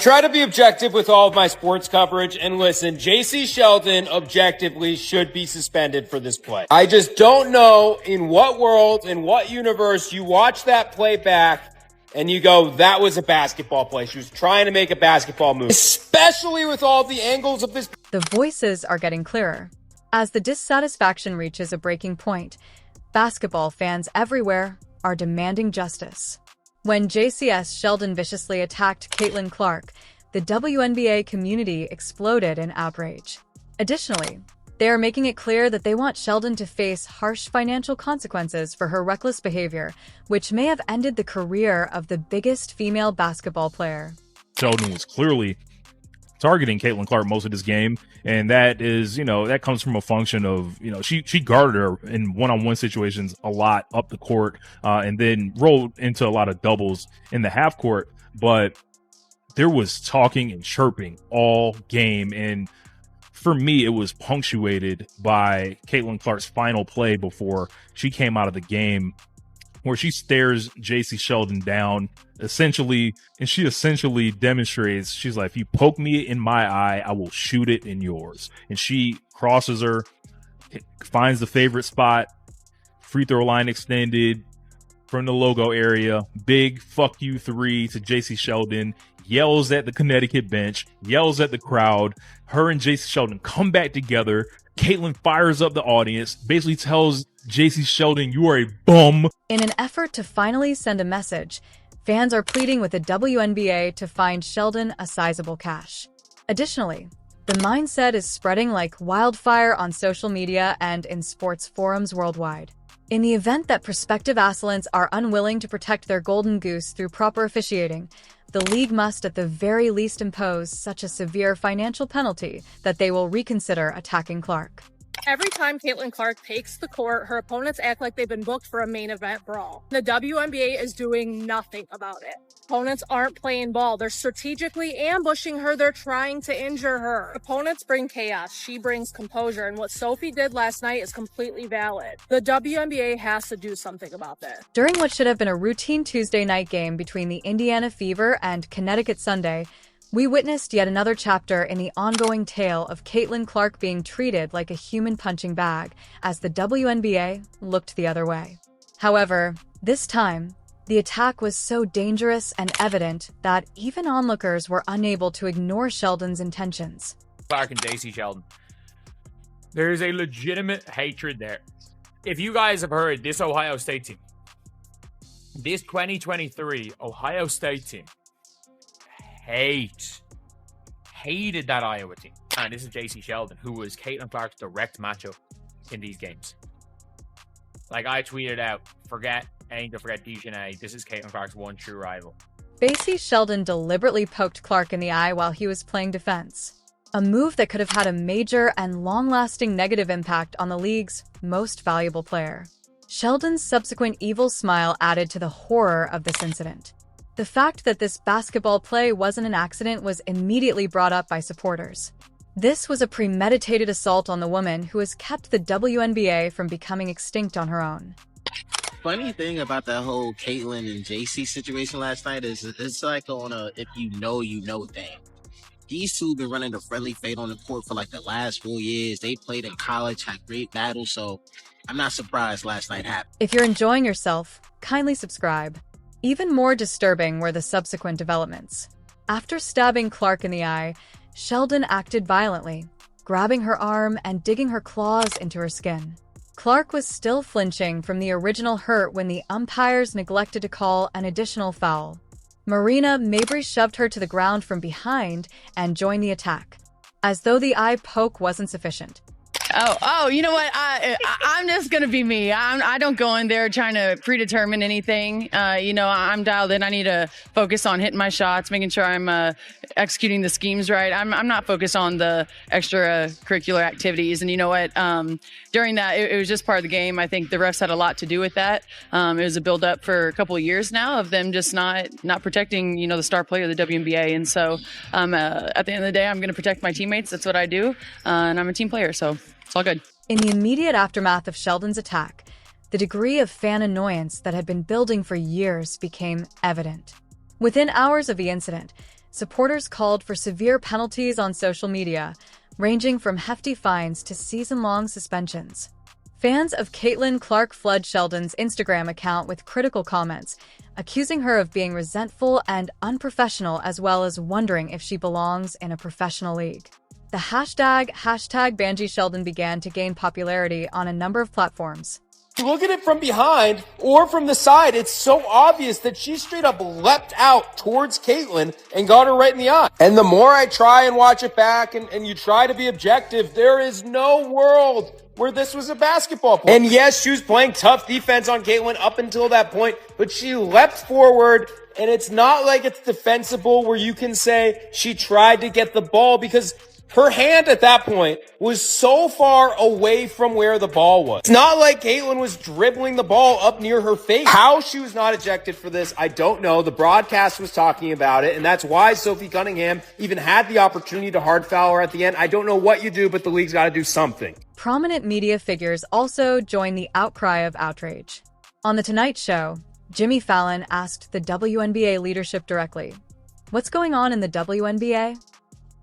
try to be objective with all of my sports coverage, and listen, Jacy Sheldon objectively should be suspended for this play. I just don't know in what world, in what universe you watch that play back and you go, that was a basketball play. She was trying to make a basketball move, especially with all the angles of this. The voices are getting clearer. As the dissatisfaction reaches a breaking point, basketball fans everywhere are demanding justice. When Jacy Sheldon viciously attacked Caitlin Clark, the WNBA community exploded in outrage. Additionally, they are making it clear that they want Sheldon to face harsh financial consequences for her reckless behavior, which may have ended the career of the biggest female basketball player. Sheldon was clearly targeting Caitlin Clark most of this game, and that is, that comes from a function of, she guarded her in one-on-one situations a lot up the court, and then rolled into a lot of doubles in the half court. But there was talking and chirping all game, and for me, it was punctuated by Caitlin Clark's final play before she came out of the game, where she stares Jacy Sheldon down, essentially demonstrates, she's like, if you poke me in my eye, I will shoot it in yours. And she crosses her, finds the favorite spot, free throw line extended from the logo area, big fuck you 3 to Jacy Sheldon, yells at the Connecticut bench, yells at the crowd. Her and Jacy Sheldon come back together. Caitlin fires up the audience, basically tells Jacy Sheldon, you are a bum. In an effort to finally send a message, fans are pleading with the WNBA to find Sheldon a sizable cash. Additionally, the mindset is spreading like wildfire on social media and in sports forums worldwide. In the event that prospective athletes are unwilling to protect their golden goose through proper officiating, the league must at the very least impose such a severe financial penalty that they will reconsider attacking Clark. Every time Caitlin Clark takes the court, her opponents act like they've been booked for a main event brawl. The WNBA is doing nothing about it. Opponents aren't playing ball. They're strategically ambushing her. They're trying to injure her. Opponents bring chaos. She brings composure. And what Sophie did last night is completely valid. The WNBA has to do something about this. During what should have been a routine Tuesday night game between the Indiana Fever and Connecticut Sunday, we witnessed yet another chapter in the ongoing tale of Caitlin Clark being treated like a human punching bag as the WNBA looked the other way. However, this time, the attack was so dangerous and evident that even onlookers were unable to ignore Sheldon's intentions. Clark and Jacy Sheldon. There is a legitimate hatred there. If you guys have heard, this Ohio State team, this 2023 Ohio State team, hated that Iowa team. And this is Jacy Sheldon, who was Caitlin Clark's direct matchup in these games. Like I tweeted out, forget Dejanay. This is Caitlin Clark's one true rival. Jacy Sheldon deliberately poked Clark in the eye while he was playing defense, a move that could have had a major and long-lasting negative impact on the league's most valuable player. Sheldon's subsequent evil smile added to the horror of this incident. The fact that this basketball play wasn't an accident was immediately brought up by supporters. This was a premeditated assault on the woman who has kept the WNBA from becoming extinct on her own. Funny thing about that whole Caitlin and Jacy situation last night is it's like on a if you know thing. These two have been running a friendly fate on the court for like the last 4 years. They played in college, had great battles, so I'm not surprised last night happened. If you're enjoying yourself, kindly subscribe. Even more disturbing were the subsequent developments. After stabbing Clark in the eye, Sheldon acted violently, grabbing her arm and digging her claws into her skin. Clark was still flinching from the original hurt when the umpires neglected to call an additional foul. Marina Mabrey shoved her to the ground from behind and joined the attack, as though the eye poke wasn't sufficient. Oh, you know what? I'm just going to be me. I don't go in there trying to predetermine anything. I'm dialed in. I need to focus on hitting my shots, making sure I'm executing the schemes right. I'm not focused on the extracurricular activities. And you know what? During that, it was just part of the game. I think the refs had a lot to do with that. It was a build-up for a couple of years now of them just not protecting, the star player of the WNBA. And so at the end of the day, I'm going to protect my teammates. That's what I do. And I'm a team player, so it's all good. In the immediate aftermath of Sheldon's attack, the degree of fan annoyance that had been building for years became evident. Within hours of the incident, supporters called for severe penalties on social media, ranging from hefty fines to season-long suspensions. Fans of Caitlin Clark flood Sheldon's Instagram account with critical comments, accusing her of being resentful and unprofessional, as well as wondering if she belongs in a professional league. The hashtag Jacy Sheldon began to gain popularity on a number of platforms. You look at it from behind or from the side, it's so obvious that she straight up leapt out towards Caitlin and got her right in the eye. And the more I try and watch it back and you try to be objective, there is no world where this was a basketball play. And yes, she was playing tough defense on Caitlin up until that point, but she leapt forward, and it's not like it's defensible where you can say she tried to get the ball, because her hand at that point was so far away from where the ball was. It's not like Caitlin was dribbling the ball up near her face. How she was not ejected for this, I don't know. The broadcast was talking about it, and that's why Sophie Cunningham even had the opportunity to hard foul her at the end. I don't know what you do, but the league's got to do something. Prominent media figures also joined the outcry of outrage. On The Tonight Show, Jimmy Fallon asked the WNBA leadership directly, "What's going on in the WNBA?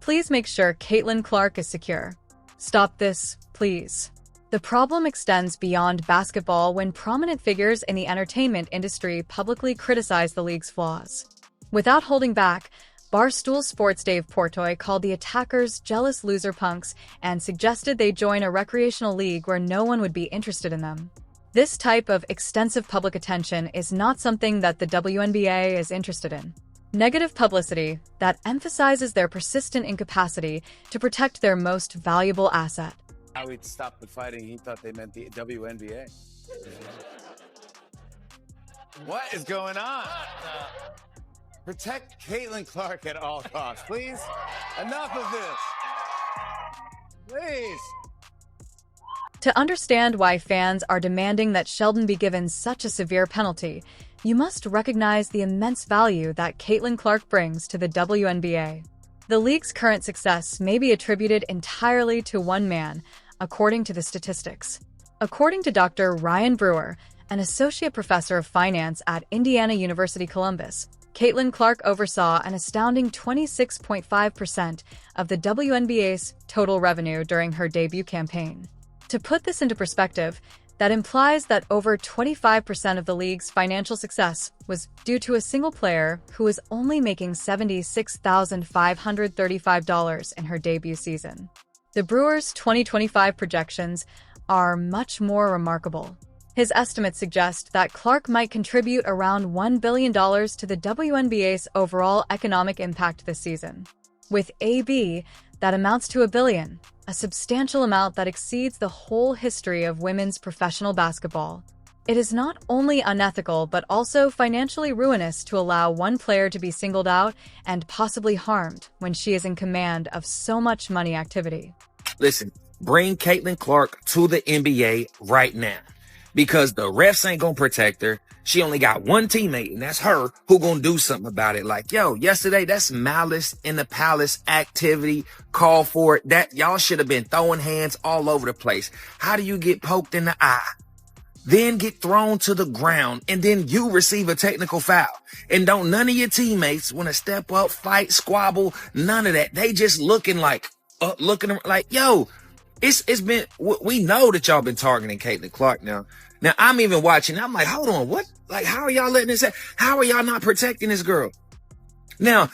Please make sure Caitlin Clark is secure. Stop this, please." The problem extends beyond basketball when prominent figures in the entertainment industry publicly criticize the league's flaws. Without holding back, Barstool Sports' Dave Portnoy called the attackers jealous loser punks and suggested they join a recreational league where no one would be interested in them. This type of extensive public attention is not something that the WNBA is interested in. Negative publicity that emphasizes their persistent incapacity to protect their most valuable asset. How he'd stop the fighting, he thought they meant the WNBA. What is going on? Protect Caitlin Clark at all costs, please. Enough of this. Please. To understand why fans are demanding that Sheldon be given such a severe penalty, you must recognize the immense value that Caitlin Clark brings to the WNBA. The league's current success may be attributed entirely to one man, according to the statistics. According to Dr. Ryan Brewer, an associate professor of finance at Indiana University Columbus, Caitlin Clark oversaw an astounding 26.5% of the WNBA's total revenue during her debut campaign. To put this into perspective, that implies that over 25% of the league's financial success was due to a single player who was only making $76,535 in her debut season. The Brewers' 2025 projections are much more remarkable. His estimates suggest that Clark might contribute around $1 billion to the WNBA's overall economic impact this season. With AB, that amounts to $1 billion, a substantial amount that exceeds the whole history of women's professional basketball. It is not only unethical but also financially ruinous to allow one player to be singled out and possibly harmed when she is in command of so much money activity. Listen, bring Caitlin Clark to the NBA right now, because the refs ain't gonna protect her. She only got one teammate, and that's her, who gonna do something about it. Like, yo, yesterday, that's malice in the palace activity. Call for it. That y'all should have been throwing hands all over the place. How do you get poked in the eye, then get thrown to the ground, and then you receive a technical foul? And don't none of your teammates want to step up, fight, squabble, none of that. They just looking like, yo, it's been, we know that y'all been targeting Caitlin Clark now. Now, I'm even watching. I'm like, hold on, what? Like, how are y'all letting this happen? How are y'all not protecting this girl? Now,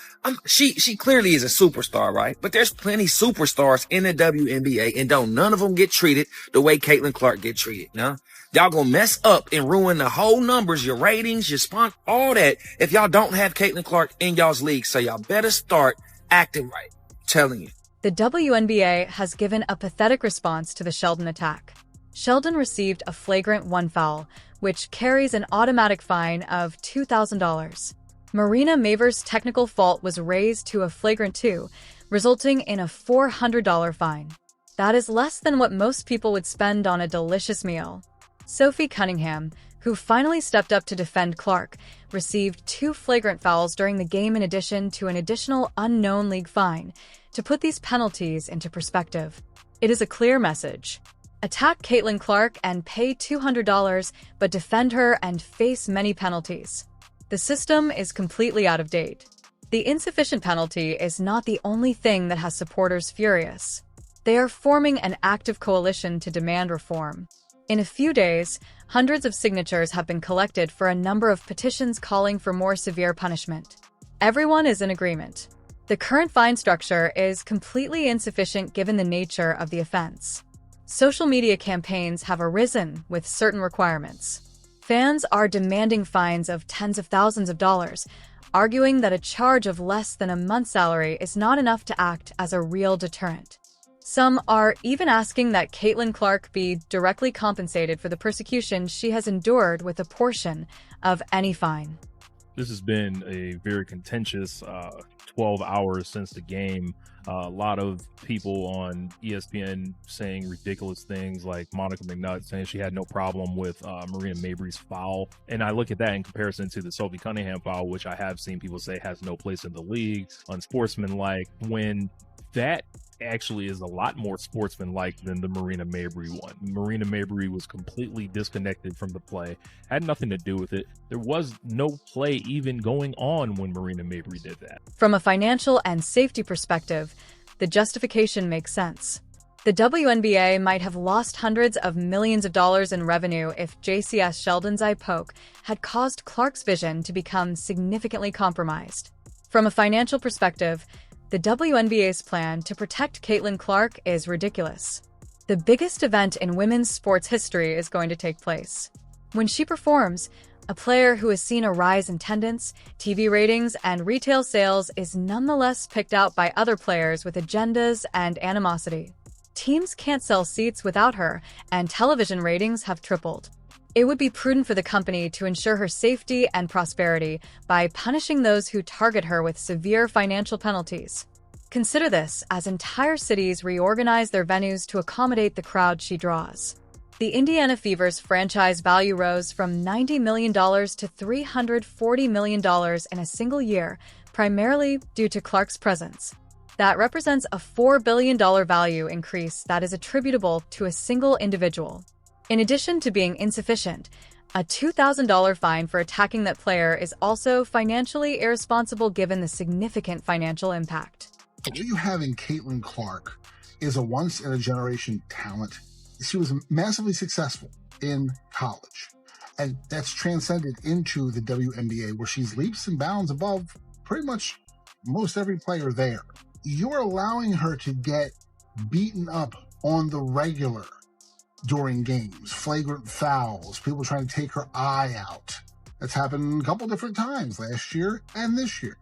she clearly is a superstar, right? But there's plenty superstars in the WNBA, and don't none of them get treated the way Caitlin Clark get treated. Now, y'all gonna mess up and ruin the whole numbers, your ratings, your sponsor, all that, if y'all don't have Caitlin Clark in y'all's league. So y'all better start acting right. I'm telling you. The WNBA has given a pathetic response to the Sheldon attack. Sheldon received a flagrant 1 foul, which carries an automatic fine of $2,000. Marina Maver's technical fault was raised to a flagrant 2, resulting in a $400 fine. That is less than what most people would spend on a delicious meal. Sophie Cunningham, who finally stepped up to defend Clark, received 2 flagrant fouls during the game in addition to an additional unknown league fine. To put these penalties into perspective, it is a clear message. Attack Caitlin Clark and pay $200, but defend her and face many penalties. The system is completely out of date. The insufficient penalty is not the only thing that has supporters furious. They are forming an active coalition to demand reform. In a few days, hundreds of signatures have been collected for a number of petitions calling for more severe punishment. Everyone is in agreement. The current fine structure is completely insufficient given the nature of the offense. Social media campaigns have arisen with certain requirements. Fans are demanding fines of tens of thousands of dollars, arguing that a charge of less than a month's salary is not enough to act as a real deterrent. Some are even asking that Caitlin Clark be directly compensated for the persecution she has endured with a portion of any fine. This has been a very contentious 12 hours since the game. A lot of people on ESPN saying ridiculous things, like Monica McNutt saying she had no problem with Marina Mabry's foul. And I look at that in comparison to the Sophie Cunningham foul, which I have seen people say has no place in the league, unsportsmanlike, when that actually is a lot more sportsmanlike than the Marina Mabry one. Marina Mabry was completely disconnected from the play, had nothing to do with it. There was no play even going on when Marina Mabry did that. From a financial and safety perspective, the justification makes sense. The WNBA might have lost hundreds of millions of dollars in revenue if Jacy Sheldon's eye poke had caused Clark's vision to become significantly compromised. From a financial perspective, the WNBA's plan to protect Caitlin Clark is ridiculous. The biggest event in women's sports history is going to take place. When she performs, a player who has seen a rise in attendance, TV ratings, and retail sales is nonetheless picked out by other players with agendas and animosity. Teams can't sell seats without her, and television ratings have tripled. It would be prudent for the company to ensure her safety and prosperity by punishing those who target her with severe financial penalties. Consider this as entire cities reorganize their venues to accommodate the crowd she draws. The Indiana Fever's franchise value rose from $90 million to $340 million in a single year, primarily due to Clark's presence. That represents a $4 billion value increase that is attributable to a single individual. In addition to being insufficient, a $2,000 fine for attacking that player is also financially irresponsible given the significant financial impact. What you have in Caitlin Clark is a once-in-a-generation talent. She was massively successful in college, and that's transcended into the WNBA, where she's leaps and bounds above pretty much most every player there. You're allowing her to get beaten up on the regular during games, flagrant fouls, people trying to take her eye out. That's happened a couple different times last year and this year.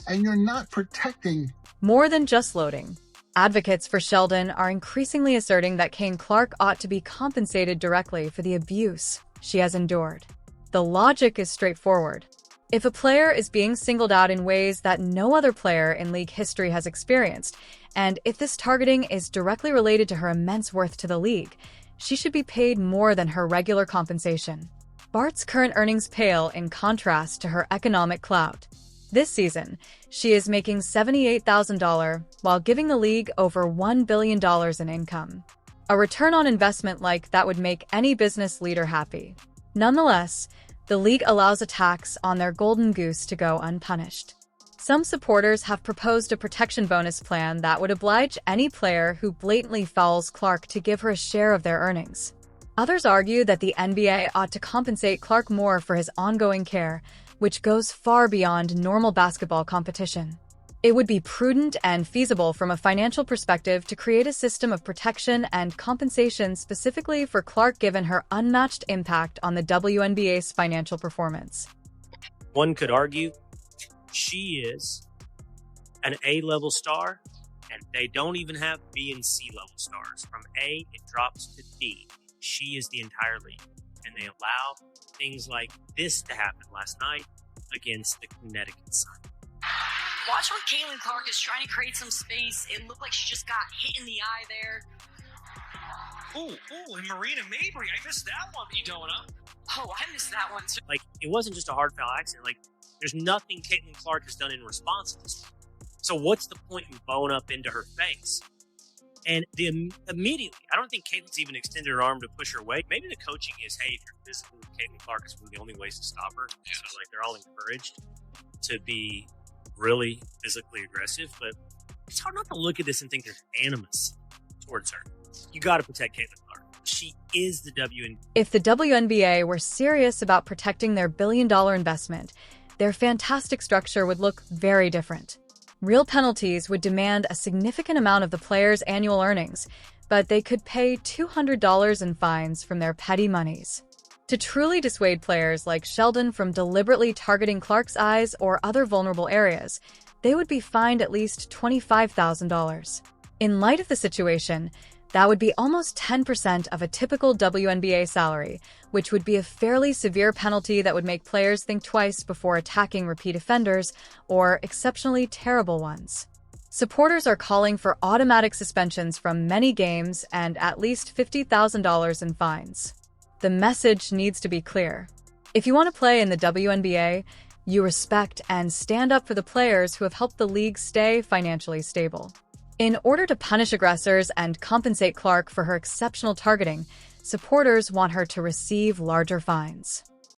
And you're not protecting. More than just loading. Advocates for Sheldon are increasingly asserting that Caitlin Clark ought to be compensated directly for the abuse she has endured. The logic is straightforward. If a player is being singled out in ways that no other player in league history has experienced, and if this targeting is directly related to her immense worth to the league, she should be paid more than her regular compensation. Bart's current earnings pale in contrast to her economic clout. This season, she is making $78,000 while giving the league over $1 billion in income. A return on investment like that would make any business leader happy. Nonetheless, the league allows attacks on their golden goose to go unpunished. Some supporters have proposed a protection bonus plan that would oblige any player who blatantly fouls Clark to give her a share of their earnings. Others argue that the NBA ought to compensate Clark more for his ongoing care, which goes far beyond normal basketball competition. It would be prudent and feasible from a financial perspective to create a system of protection and compensation specifically for Clark given her unmatched impact on the WNBA's financial performance. One could argue she is an A-level star, and they don't even have B and C-level stars. From A, it drops to D. She is the entire league, and they allow things like this to happen last night against the Connecticut Sun. Watch when Caitlin Clark is trying to create some space. It looked like she just got hit in the eye there. Ooh, and Marina Mabry, I missed that one going up. Oh, I missed that one too. Like, it wasn't just a hard foul accident. Like, there's nothing Caitlin Clark has done in response to this. So what's the point in bowing up into her face? And immediately, I don't think Caitlin's even extended her arm to push her away. Maybe the coaching is, hey, if you're physical with Caitlin Clark, it's one of the only ways to stop her. So, like, they're all encouraged to be really physically aggressive, but it's hard not to look at this and think there's animus towards her. You got to protect Caitlin Clark. She is the WNBA. If the WNBA were serious about protecting their billion-dollar investment, their fantastic structure would look very different. Real penalties would demand a significant amount of the players' annual earnings, but they could pay $200 in fines from their petty monies. To truly dissuade players like Sheldon from deliberately targeting Clark's eyes or other vulnerable areas, they would be fined at least $25,000. In light of the situation, that would be almost 10% of a typical WNBA salary, which would be a fairly severe penalty that would make players think twice before attacking repeat offenders or exceptionally terrible ones. Supporters are calling for automatic suspensions from many games and at least $50,000 in fines. The message needs to be clear. If you want to play in the WNBA, you respect and stand up for the players who have helped the league stay financially stable. In order to punish aggressors and compensate Clark for her exceptional targeting, supporters want her to receive larger fines.